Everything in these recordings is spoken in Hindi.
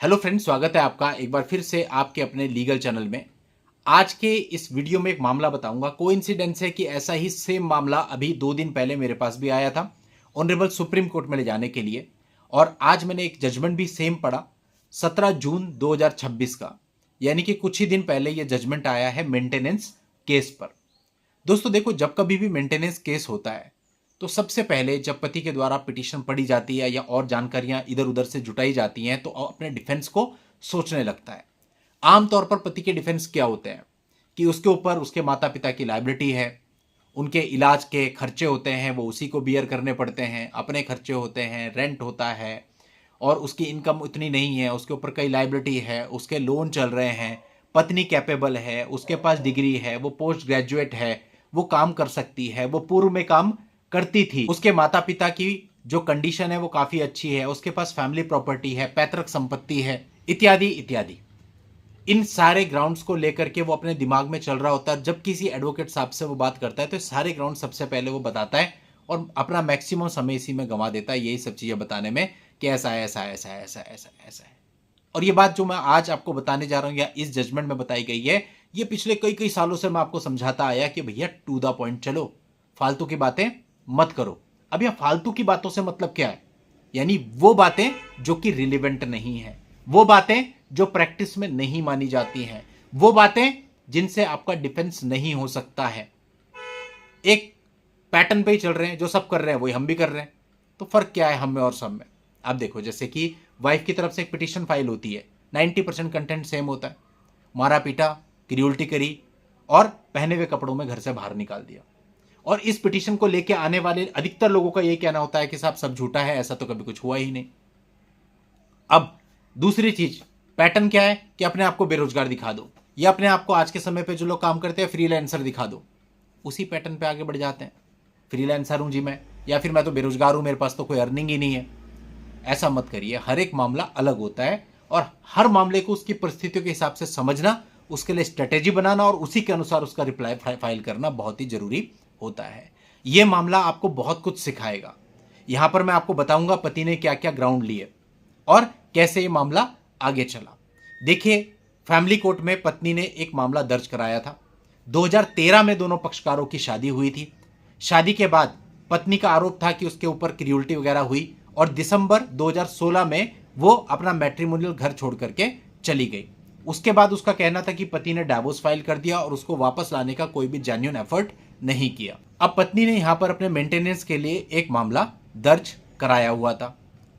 हेलो फ्रेंड्स, स्वागत है आपका एक बार फिर से आपके अपने लीगल चैनल में। आज के इस वीडियो में एक मामला बताऊंगा। कोइंसिडेंस है कि ऐसा ही सेम मामला अभी 2 दिन पहले मेरे पास भी आया था ऑनरेबल सुप्रीम कोर्ट में ले जाने के लिए, और आज मैंने एक जजमेंट भी सेम पढ़ा 17 जून 2026 का, यानी कि कुछ ही दिन पहले ये जजमेंट आया है मेंटेनेंस केस पर। दोस्तों देखो, जब कभी भी मेंटेनेंस केस होता है तो सबसे पहले जब पति के द्वारा पिटीशन पढ़ी जाती है या और जानकारियां इधर उधर से जुटाई जाती हैं तो अपने डिफेंस को सोचने लगता है। आमतौर पर पति के डिफेंस क्या होते हैं कि उसके ऊपर उसके माता पिता की लायबिलिटी है, उनके इलाज के खर्चे होते हैं वो उसी को बियर करने पड़ते हैं, अपने खर्चे होते हैं, रेंट होता है, और उसकी इनकम उतनी नहीं है, उसके ऊपर कई लायबिलिटी है, उसके लोन चल रहे हैं, पत्नी कैपेबल है, उसके पास डिग्री है, वो पोस्ट ग्रेजुएट है, वो काम कर सकती है, वो पूर्व में काम करती थी, उसके माता पिता की जो कंडीशन है वो काफी अच्छी है, उसके पास फैमिली प्रॉपर्टी है, पैतृक संपत्ति है, इत्यादि इत्यादि। इन सारे ग्राउंड्स को लेकर के वो अपने दिमाग में चल रहा होता है। जब किसी एडवोकेट साहब से वो बात करता है तो सारे ग्राउंड सबसे पहले वो बताता है और अपना मैक्सिमम समय इसी में गंवा देता है, यही सब चीजें बताने में कि ऐसा है, ऐसा है, ऐसा है, ऐसा है, ऐसा है, ऐसा है। और ये बात जो मैं आज आपको बताने जा रहा हूं या इस जजमेंट में बताई गई है, ये पिछले कई कई सालों से मैं आपको समझाता आया कि भैया टू द पॉइंट चलो, फालतू की बातें मत करो। अब यह फालतू की बातों से मतलब क्या है? यानी वो बातें जो कि रिलेवेंट नहीं है, वो बातें जो प्रैक्टिस में नहीं मानी जाती हैं, वो बातें जिनसे आपका डिफेंस नहीं हो सकता है। एक पैटर्न पे ही चल रहे हैं, जो सब कर रहे हैं वही हम भी कर रहे हैं, तो फर्क क्या है हम में और सब में? अब देखो, जैसे कि वाइफ की तरफ से एक पिटीशन फाइल होती है, 90% कंटेंट सेम होता है, मारा पीटा, क्रियोलिटी करी और पहने हुए कपड़ों में घर से बाहर निकाल दिया। और इस पिटीशन को लेके आने वाले अधिकतर लोगों का यही कहना होता है कि साहब सब झूठा है, ऐसा तो कभी कुछ हुआ ही नहीं। अब दूसरी चीज, पैटर्न क्या है कि अपने आप को बेरोजगार दिखा दो, या अपने आप को आज के समय पे जो लोग काम करते हैं फ्रीलांसर दिखा दो। उसी पैटर्न पे आगे बढ़ जाते हैं, फ्रीलांसर हूं जी मैं, या फिर मैं तो बेरोजगार हूं, मेरे पास तो कोई अर्निंग ही नहीं है। ऐसा मत करिए, हर एक मामला अलग होता है और हर मामले को उसकी परिस्थितियों के हिसाब से समझना, उसके लिए स्ट्रेटेजी बनाना और उसी के अनुसार उसका रिप्लाई फाइल करना बहुत ही जरूरी होता है। यह मामला आपको बहुत कुछ सिखाएगा। यहां पर मैं आपको बताऊंगा पति ने क्या क्या ग्राउंड लिए और कैसे यह मामला आगे चला। देखिए, फैमिली कोर्ट में पत्नी ने एक मामला दर्ज कराया था। 2013 में दोनों पक्षकारों की शादी हुई थी। शादी के बाद पत्नी का आरोप था कि उसके ऊपर क्रियोलिटी वगैरह हुई और दिसंबर 2016 में वो अपना मैट्रिमोनियल घर छोड़ करके चली गई। उसके बाद उसका कहना था कि पति ने डाइवोर्स फाइल कर दिया और उसको वापस लाने का कोई भी जेन्युइन एफर्ट नहीं किया। अब पत्नी ने यहां पर अपने मेंटेनेंस के लिए एक मामला दर्ज कराया हुआ था।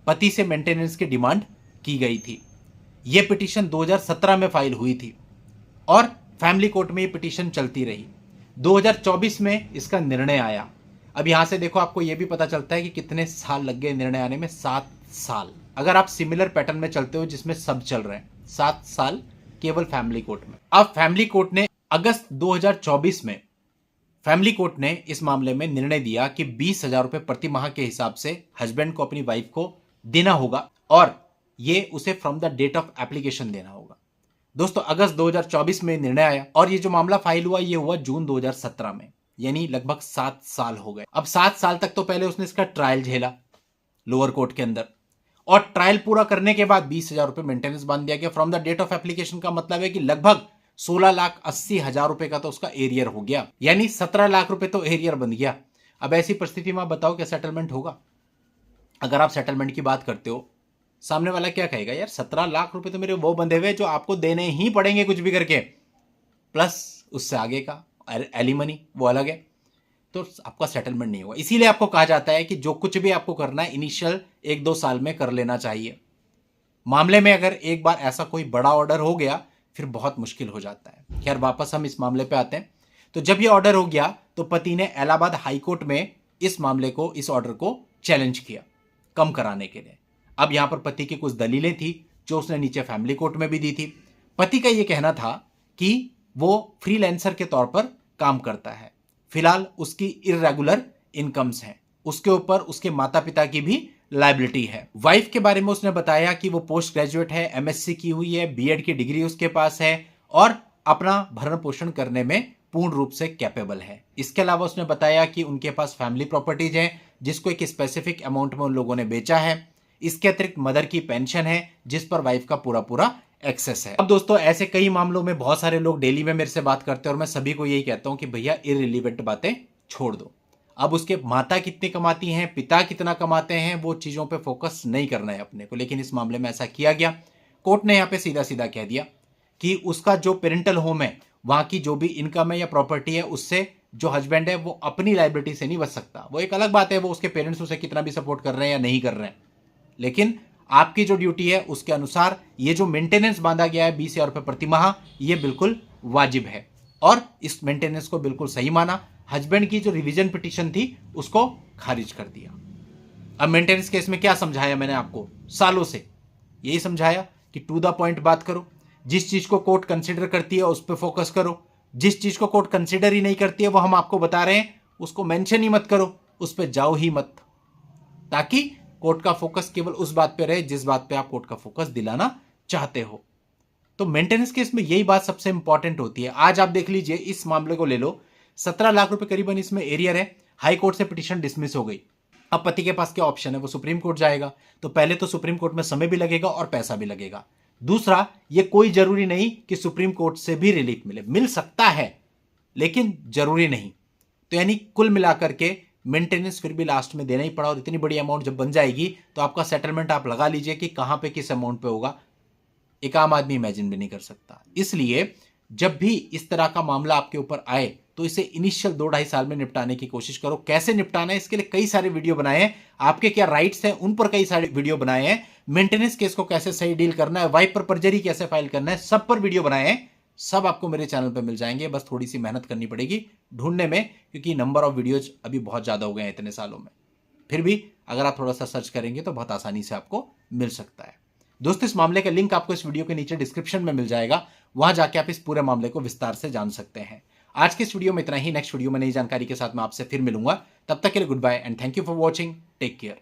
पति से मेंटेनेंस की डिमांड की गई थी। यह पिटीशन 2017 में फाइल हुई थी और फैमिली कोर्ट में यह पिटीशन चलती रही। 2024 में इसका निर्णय आया। अब यहां से देखो, आपको यह भी पता चलता है कि कितने साल लग गए निर्णय आने में, 7 साल। अगर आप सिमिलर पैटर्न में चलते हो जिसमें सब चल रहे हैं, 7 साल केवल फैमिली कोर्ट में। अब फैमिली कोर्ट ने अगस्त 2024 में फैमिली कोर्ट ने इस मामले में निर्णय दिया कि 20,000 रुपए प्रति माह के हिसाब से हस्बैंड को अपनी वाइफ को देना होगा और ये उसे from the date of application देना होगा। दोस्तों, अगस्त 2024 में निर्णय आया और ये जो मामला फाइल हुआ ये हुआ जून 2017 में, यानी लगभग 7 साल हो गए। अब 7 साल तक तो पहले उसने इसका ट्रायल झेला लोअर कोर्ट के अंदर, और ट्रायल पूरा करने के बाद 20,000 रुपए मेंटेनेंस बांध दिया गया। From the date of application का मतलब है कि लगभग 16,80,000 रुपए का तो उसका एरियर हो गया, यानी 17 लाख रुपए तो एरियर बन गया। अब ऐसी परिस्थिति में आप बताओ क्या सेटलमेंट होगा? अगर आप सेटलमेंट की बात करते हो, सामने वाला क्या कहेगा, यार 17 लाख रुपए तो मेरे वो बंधे हुए जो आपको देने ही पड़ेंगे कुछ भी करके, प्लस उससे आगे का एलिमनी वो अलग है, तो आपका सेटलमेंट नहीं होगा। इसीलिए आपको कहा जाता है कि जो कुछ भी आपको करना है इनिशियल 1-2 साल में कर लेना चाहिए। मामले में अगर एक बार ऐसा कोई बड़ा ऑर्डर हो गया फिर बहुत मुश्किल हो जाता है। खैर, वापस हम इस मामले पे आते हैं। तो जब ये ऑर्डर हो गया तो पति ने इलाहाबाद हाई कोर्ट में इस मामले को, इस ऑर्डर को चैलेंज किया कम कराने के लिए। अब यहां पर पति की कुछ दलीलें थी जो उसने नीचे फैमिली कोर्ट में भी दी थी। पति का यह कहना था कि वो फ्रीलांसर के तौर पर काम करता है, फिलहाल उसकी इर्रेगुलर इनकम्स हैं, उसके ऊपर उसके माता पिता की भी लाइबिलिटी है। वाइफ के बारे में उसने बताया कि वो पोस्ट ग्रेजुएट है, एमएससी की हुई है, बीएड की डिग्री उसके पास है और अपना भरण पोषण करने में पूर्ण रूप से कैपेबल है। इसके अलावा उसने बताया कि उनके पास फैमिली प्रॉपर्टीज हैं जिसको एक स्पेसिफिक अमाउंट में उन लोगों ने बेचा है। इसके अतिरिक्त मदर की पेंशन है जिस पर वाइफ का पूरा पूरा एक्सेस है। अब दोस्तों ऐसे कई मामलों में बहुत सारे लोग डेली में मेरे से बात करते हैं और मैं सभी को यही कहता हूं कि भैया इररिलेवेंट बातें छोड़ दो। अब उसके माता कितनी कमाती हैं, पिता कितना कमाते हैं, वो चीजों पे फोकस नहीं करना है अपने को। लेकिन इस मामले में ऐसा किया गया। कोर्ट ने यहां पे सीधा सीधा कह दिया कि उसका जो पेरेंटल होम है, वहां की जो भी इनकम है या प्रॉपर्टी है, उससे जो हस्बैंड है वो अपनी लायबिलिटी से नहीं बच सकता। वो एक अलग बात है, वो उसके पेरेंट्स उसे कितना भी सपोर्ट कर रहे हैं या नहीं कर रहे हैं, लेकिन आपकी जो ड्यूटी है उसके अनुसार ये जो मेंटेनेंस बांधा गया है 20,000 रुपए प्रति माह, ये बिल्कुल वाजिब है और इस मेंटेनेंस को बिल्कुल सही माना। हस्बैंड की जो रिवीजन पिटीशन थी उसको खारिज कर दिया। अब मेंटेनेंस केस में क्या समझाया मैंने आपको सालों से, यही समझाया कि टू द पॉइंट बात करो, जिस चीज को कोर्ट कंसिडर करती है उस पर फोकस करो, जिस चीज को कोर्ट कंसिडर ही नहीं करती है वो हम आपको बता रहे हैं उसको मेंशन ही मत करो, उस पर जाओ ही मत, ताकि कोर्ट का फोकस केवल उस बात पे रहे जिस बात पे आप कोर्ट का फोकस दिलाना चाहते हो। तो मेंटेनेंस केस में यही बात सबसे इंपॉर्टेंट होती है। आज आप देख लीजिए, इस मामले को ले लो, 17 लाख रुपए करीबन इसमें एरियर है, हाई कोर्ट से पिटीशन डिसमिस हो गई। अब पति के पास क्या ऑप्शन है, वो सुप्रीम कोर्ट जाएगा। तो पहले तो सुप्रीम कोर्ट में समय भी लगेगा और पैसा भी लगेगा। दूसरा, ये कोई जरूरी नहीं कि सुप्रीम कोर्ट से भी रिलीफ मिले, मिल सकता है लेकिन जरूरी नहीं। तो यानी कुल मिलाकर के मेंटेनेंस फिर भी लास्ट में देना ही पड़ा। और इतनी बड़ी अमाउंट जब बन जाएगी तो आपका सेटलमेंट आप लगा लीजिए कि कहां पे किस अमाउंट पे होगा, एक आम आदमी इमेजिन भी नहीं कर सकता। इसलिए जब भी इस तरह का मामला आपके ऊपर आए तो इसे इनिशियल 2-2.5 साल में निपटाने की कोशिश करो। कैसे निपटाना है इसके लिए कई सारे वीडियो बनाए हैं, आपके क्या राइट्स हैं उन पर कई सारे वीडियो बनाए हैं, मेंटेनेंस केस को कैसे सही डील करना है, वाइफ पर परजरी कैसे फाइल करना है, सब पर वीडियो बनाए हैं। सब आपको मेरे चैनल पर मिल जाएंगे, बस थोड़ी सी मेहनत करनी पड़ेगी ढूंढने में, क्योंकि नंबर ऑफ वीडियोज अभी बहुत ज्यादा हो गए हैं इतने सालों में। फिर भी अगर आप थोड़ा सा सर्च करेंगे तो बहुत आसानी से आपको मिल सकता है। दोस्तों इस मामले का लिंक आपको इस वीडियो के नीचे डिस्क्रिप्शन में मिल जाएगा, वहां जाके आप इस पूरे मामले को विस्तार से जान सकते हैं। आज के इस वीडियो में इतना ही। नेक्स्ट वीडियो में नई जानकारी के साथ मैं आपसे फिर मिलूंगा। तब तक के लिए good bye and thank you for watching. Take care.